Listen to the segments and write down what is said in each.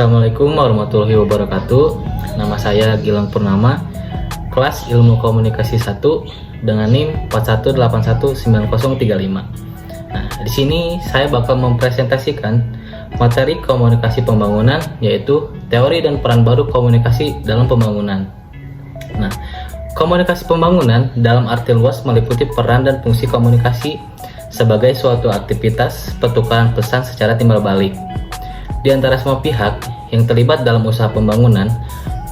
Assalamualaikum warahmatullahi wabarakatuh. Nama saya Gilang Purnama, kelas Ilmu Komunikasi 1 dengan NIM 41819035. Nah, di sini saya bakal mempresentasikan materi komunikasi pembangunan, yaitu teori dan peran baru komunikasi dalam pembangunan. Nah, komunikasi pembangunan dalam arti luas meliputi peran dan fungsi komunikasi sebagai suatu aktivitas pertukaran pesan secara timbal balik di antara semua pihak yang terlibat dalam usaha pembangunan.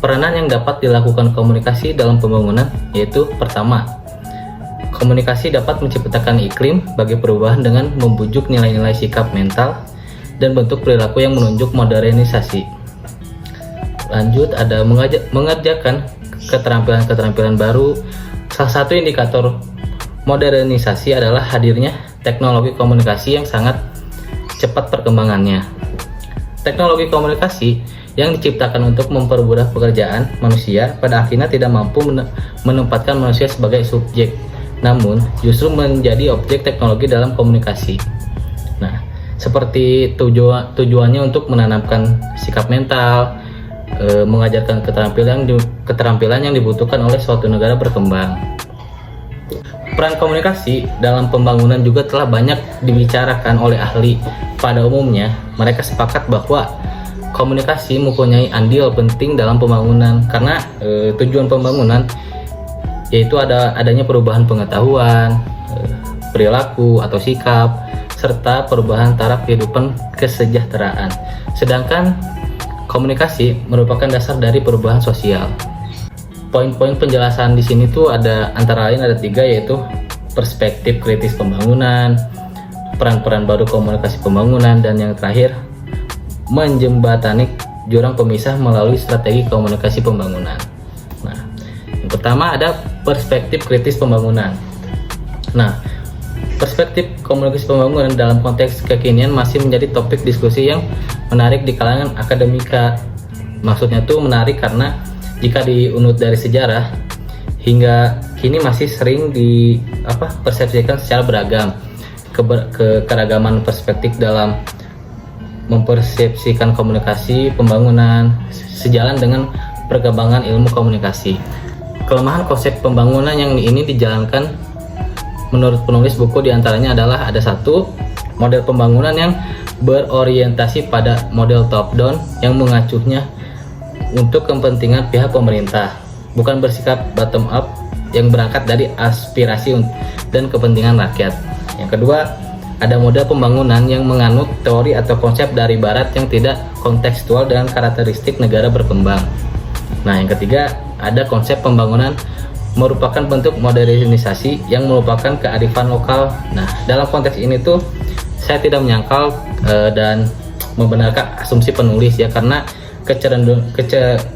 Peranan yang dapat dilakukan komunikasi dalam pembangunan yaitu: pertama, komunikasi dapat menciptakan iklim bagi perubahan dengan membujuk nilai-nilai sikap mental dan bentuk perilaku yang menunjuk modernisasi. Lanjut, ada mengerjakan keterampilan-keterampilan baru. Salah satu indikator modernisasi adalah hadirnya teknologi komunikasi yang sangat cepat perkembangannya. Teknologi komunikasi yang diciptakan untuk mempermudah pekerjaan manusia pada akhirnya tidak mampu menempatkan manusia sebagai subjek, namun justru menjadi objek teknologi dalam komunikasi. Nah, seperti tujuannya untuk menanamkan sikap mental, mengajarkan keterampilan yang dibutuhkan oleh suatu negara berkembang. Peran komunikasi dalam pembangunan juga telah banyak dibicarakan oleh ahli. Pada umumnya, mereka sepakat bahwa komunikasi mempunyai andil penting dalam pembangunan karena tujuan pembangunan yaitu adanya perubahan pengetahuan, perilaku atau sikap, serta perubahan taraf kehidupan kesejahteraan. Sedangkan komunikasi merupakan dasar dari perubahan sosial. Poin-poin penjelasan di sini tuh ada antara lain ada 3, yaitu perspektif kritis pembangunan, peran-peran baru komunikasi pembangunan, dan yang terakhir menjembatani jurang pemisah melalui strategi komunikasi pembangunan. Nah, yang pertama ada perspektif kritis pembangunan. Nah, perspektif komunikasi pembangunan dalam konteks kekinian masih menjadi topik diskusi yang menarik di kalangan akademika. Maksudnya tuh menarik karena jika diunut dari sejarah hingga kini masih sering persepsikan secara beragam. Keragaman perspektif dalam mempersepsikan komunikasi pembangunan sejalan dengan perkembangan ilmu komunikasi. Kelemahan konsep pembangunan yang ini dijalankan menurut penulis buku diantaranya adalah ada 1, model pembangunan yang berorientasi pada model top down yang mengacuhnya untuk kepentingan pihak pemerintah, bukan bersikap bottom up yang berangkat dari aspirasi dan kepentingan rakyat. Yang kedua, ada model pembangunan yang menganut teori atau konsep dari barat yang tidak kontekstual dengan karakteristik negara berkembang. Nah, yang ketiga, ada konsep pembangunan merupakan bentuk modernisasi yang merupakan kearifan lokal. Nah, dalam konteks ini tuh saya tidak menyangkal dan membenarkan asumsi penulis ya, karena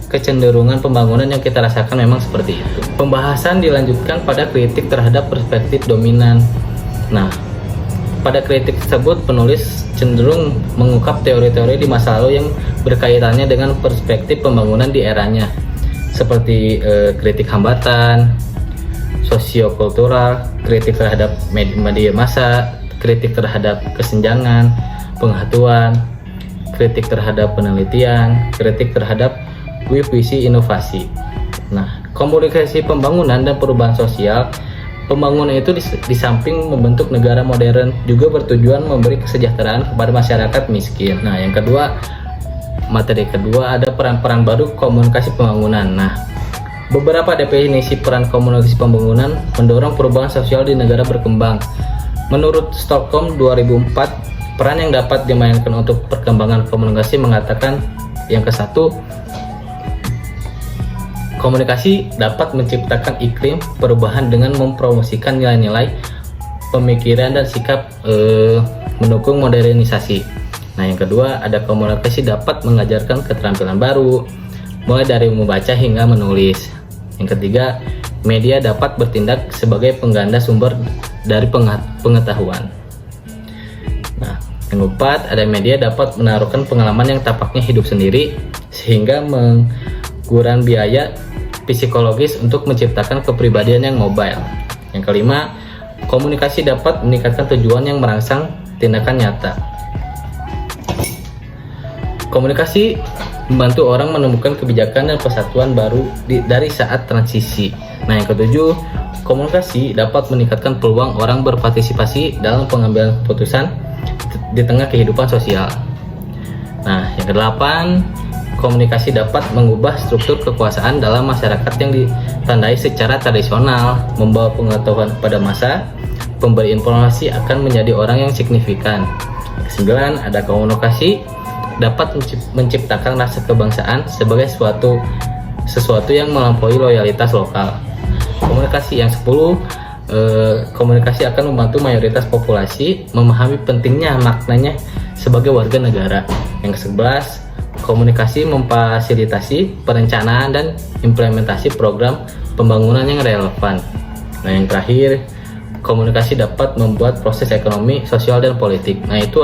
kecenderungan pembangunan yang kita rasakan memang seperti itu. Pembahasan dilanjutkan pada kritik terhadap perspektif dominan. Nah, pada kritik tersebut penulis cenderung mengungkap teori-teori di masa lalu yang berkaitannya dengan perspektif pembangunan di eranya, seperti kritik hambatan, sosiokultural, kritik terhadap media massa, kritik terhadap kesenjangan, pengetahuan, kritik terhadap penelitian, kritik terhadap visi inovasi. Nah, komunikasi pembangunan dan perubahan sosial pembangunan itu di samping membentuk negara modern juga bertujuan memberi kesejahteraan kepada masyarakat miskin. Nah, yang kedua, materi kedua ada peran-peran baru komunikasi pembangunan. Nah, beberapa definisi peran komunikasi pembangunan mendorong perubahan sosial di negara berkembang. Menurut Stockholm 2004, peran yang dapat dimainkan untuk perkembangan komunikasi mengatakan yang ke-1, komunikasi dapat menciptakan iklim perubahan dengan mempromosikan nilai-nilai pemikiran dan sikap mendukung modernisasi. Nah, yang kedua, ada komunikasi dapat mengajarkan keterampilan baru mulai dari membaca hingga menulis. Yang ketiga, media dapat bertindak sebagai pengganda sumber dari pengetahuan. Nah, yang keempat, ada media dapat menaruhkan pengalaman yang tampaknya hidup sendiri sehingga mengurangi biaya psikologis untuk menciptakan kepribadian yang mobile. Yang kelima, komunikasi dapat meningkatkan tujuan yang merangsang tindakan nyata. Komunikasi membantu orang menemukan kebijakan dan persatuan baru dari saat transisi. Nah, yang ketujuh, komunikasi dapat meningkatkan peluang orang berpartisipasi dalam pengambilan keputusan di tengah kehidupan sosial. Nah, yang kedelapan, komunikasi dapat mengubah struktur kekuasaan dalam masyarakat yang ditandai secara tradisional, membawa pengetahuan kepada massa, pemberi informasi akan menjadi orang yang signifikan. Kesembilan, ada komunikasi dapat menciptakan rasa kebangsaan sebagai sesuatu yang melampaui loyalitas lokal. Komunikasi yang 10, komunikasi akan membantu mayoritas populasi memahami pentingnya maknanya sebagai warga negara. Yang ke-11, komunikasi memfasilitasi perencanaan dan implementasi program pembangunan yang relevan. Nah, yang terakhir, komunikasi dapat membuat proses ekonomi, sosial, dan politik. Nah, itu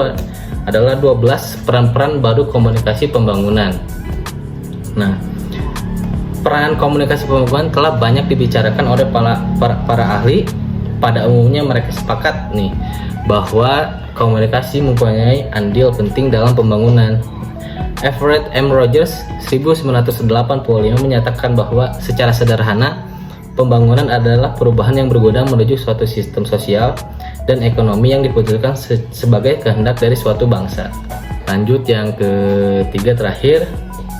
adalah 12 peran-peran baru komunikasi pembangunan. Nah, peran komunikasi pembangunan telah banyak dibicarakan oleh para ahli. Pada umumnya mereka sepakat nih bahwa komunikasi mempunyai andil penting dalam pembangunan. Everett M. Rogers 1985 menyatakan bahwa secara sederhana pembangunan adalah perubahan yang berguna menuju suatu sistem sosial dan ekonomi yang diputuskan sebagai kehendak dari suatu bangsa. Lanjut yang ketiga terakhir,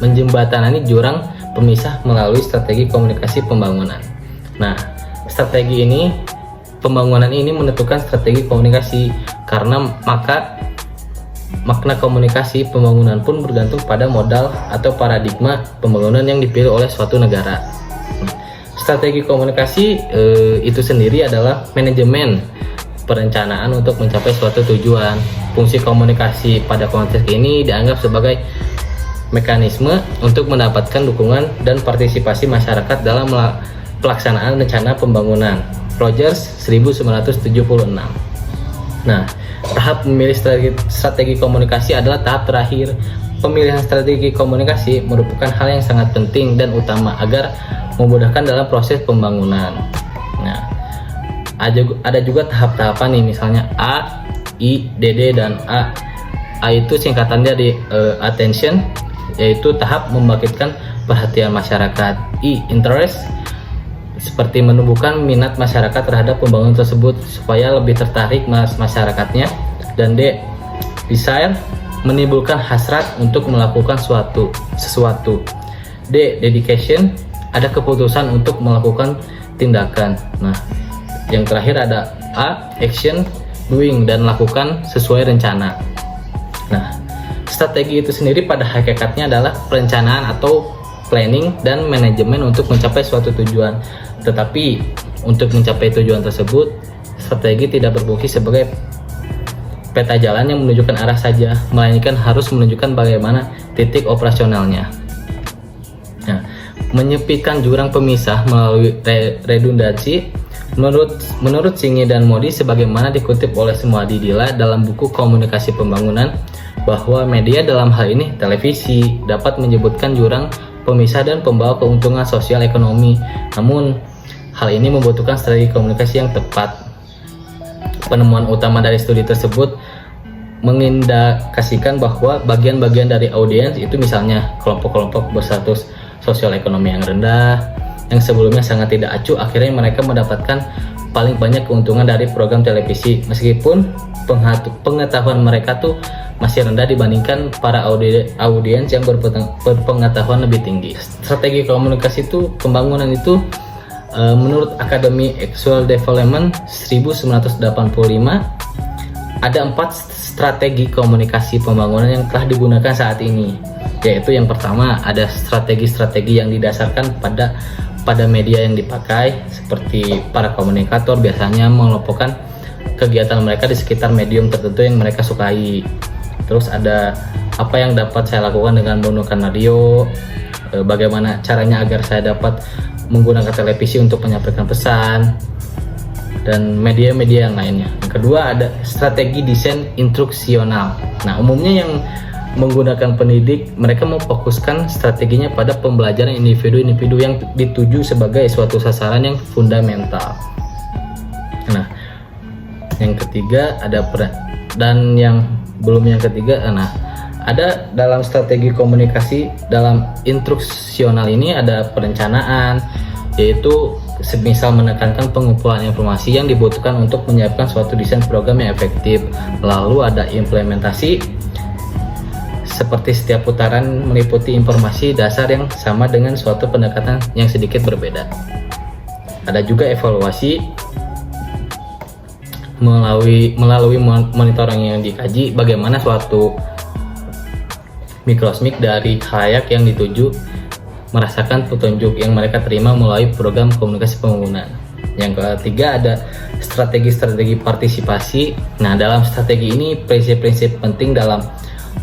menjembatani jurang pemisah melalui strategi komunikasi pembangunan. Nah, strategi ini, pembangunan ini menentukan strategi komunikasi karena makna komunikasi pembangunan pun bergantung pada modal atau paradigma pembangunan yang dipilih oleh suatu negara. Strategi komunikasi itu sendiri adalah manajemen perencanaan untuk mencapai suatu tujuan. Fungsi komunikasi pada konteks ini dianggap sebagai mekanisme untuk mendapatkan dukungan dan partisipasi masyarakat dalam pelaksanaan rencana pembangunan. Rogers 1976. Nah, tahap memilih strategi komunikasi adalah tahap terakhir. Pemilihan strategi komunikasi merupakan hal yang sangat penting dan utama agar memudahkan dalam proses pembangunan. Nah, ada juga tahap-tahapan nih, misalnya A, I, DD, dan A. A itu singkatannya dari attention, yaitu tahap membangkitkan perhatian masyarakat. I, interest, seperti menumbuhkan minat masyarakat terhadap pembangunan tersebut supaya lebih tertarik masyarakatnya. Dan D, desire, menimbulkan hasrat untuk melakukan sesuatu. D, dedication, ada keputusan untuk melakukan tindakan. Nah, yang terakhir ada A, action, doing, dan lakukan sesuai rencana. Nah, strategi itu sendiri pada hakikatnya adalah perencanaan atau planning dan manajemen untuk mencapai suatu tujuan. Tetapi untuk mencapai tujuan tersebut, strategi tidak berfungsi sebagai peta jalan yang menunjukkan arah saja, melainkan harus menunjukkan bagaimana titik operasionalnya. Nah, menyempitkan jurang pemisah melalui redundansi. Menurut Singi dan Modi, sebagaimana dikutip oleh Sumardi Dilla dalam buku Komunikasi Pembangunan, bahwa media dalam hal ini televisi dapat menyebutkan jurang pemisah dan pembawa keuntungan sosial ekonomi. Namun, hal ini membutuhkan strategi komunikasi yang tepat. Penemuan utama dari studi tersebut mengindikasikan bahwa bagian-bagian dari audiens itu, misalnya kelompok-kelompok berstatus sosial ekonomi yang rendah, yang sebelumnya sangat tidak acuh, akhirnya mereka mendapatkan paling banyak keuntungan dari program televisi, meskipun pengetahuan mereka tuh masih rendah dibandingkan para audiens yang berpengetahuan lebih tinggi. Strategi komunikasi itu pembangunan itu menurut Akademi Actual Development 1985 ada 4 strategi komunikasi pembangunan yang telah digunakan saat ini, yaitu yang pertama ada strategi-strategi yang didasarkan pada media yang dipakai, seperti para komunikator biasanya mengelompokkan kegiatan mereka di sekitar medium tertentu yang mereka sukai. Terus ada apa yang dapat saya lakukan dengan menggunakan radio, bagaimana caranya agar saya dapat menggunakan televisi untuk menyampaikan pesan, dan media-media yang lainnya. Yang kedua ada strategi desain instruksional. Nah, umumnya yang menggunakan pendidik, mereka memfokuskan strateginya pada pembelajaran individu-individu yang dituju sebagai suatu sasaran yang fundamental. Nah, yang ketiga ada Ada dalam strategi komunikasi, dalam instruksional ini ada perencanaan, yaitu semisal menekankan pengumpulan informasi yang dibutuhkan untuk menyiapkan suatu desain program yang efektif. Lalu ada implementasi, seperti setiap putaran meliputi informasi dasar yang sama dengan suatu pendekatan yang sedikit berbeda. Ada juga evaluasi, melalui monitoring yang dikaji bagaimana suatu mikrosmik dari khalayak yang dituju merasakan petunjuk yang mereka terima melalui program komunikasi pembangunan. Yang ketiga ada strategi-strategi partisipasi. Nah, dalam strategi ini prinsip-prinsip penting dalam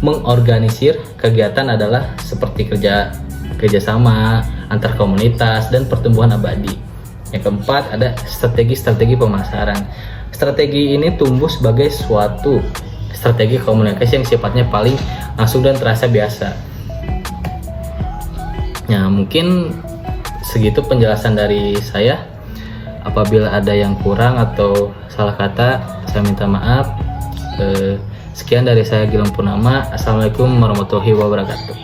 mengorganisir kegiatan adalah seperti kerjasama antar komunitas dan pertumbuhan abadi. Yang keempat ada strategi-strategi pemasaran. Strategi ini tumbuh sebagai suatu strategi komunikasi yang sifatnya paling langsung dan terasa biasa. Nah, mungkin segitu penjelasan dari saya. Apabila ada yang kurang atau salah kata, saya minta maaf. Sekian dari saya, Gilang Purnama. Assalamualaikum warahmatullahi wabarakatuh.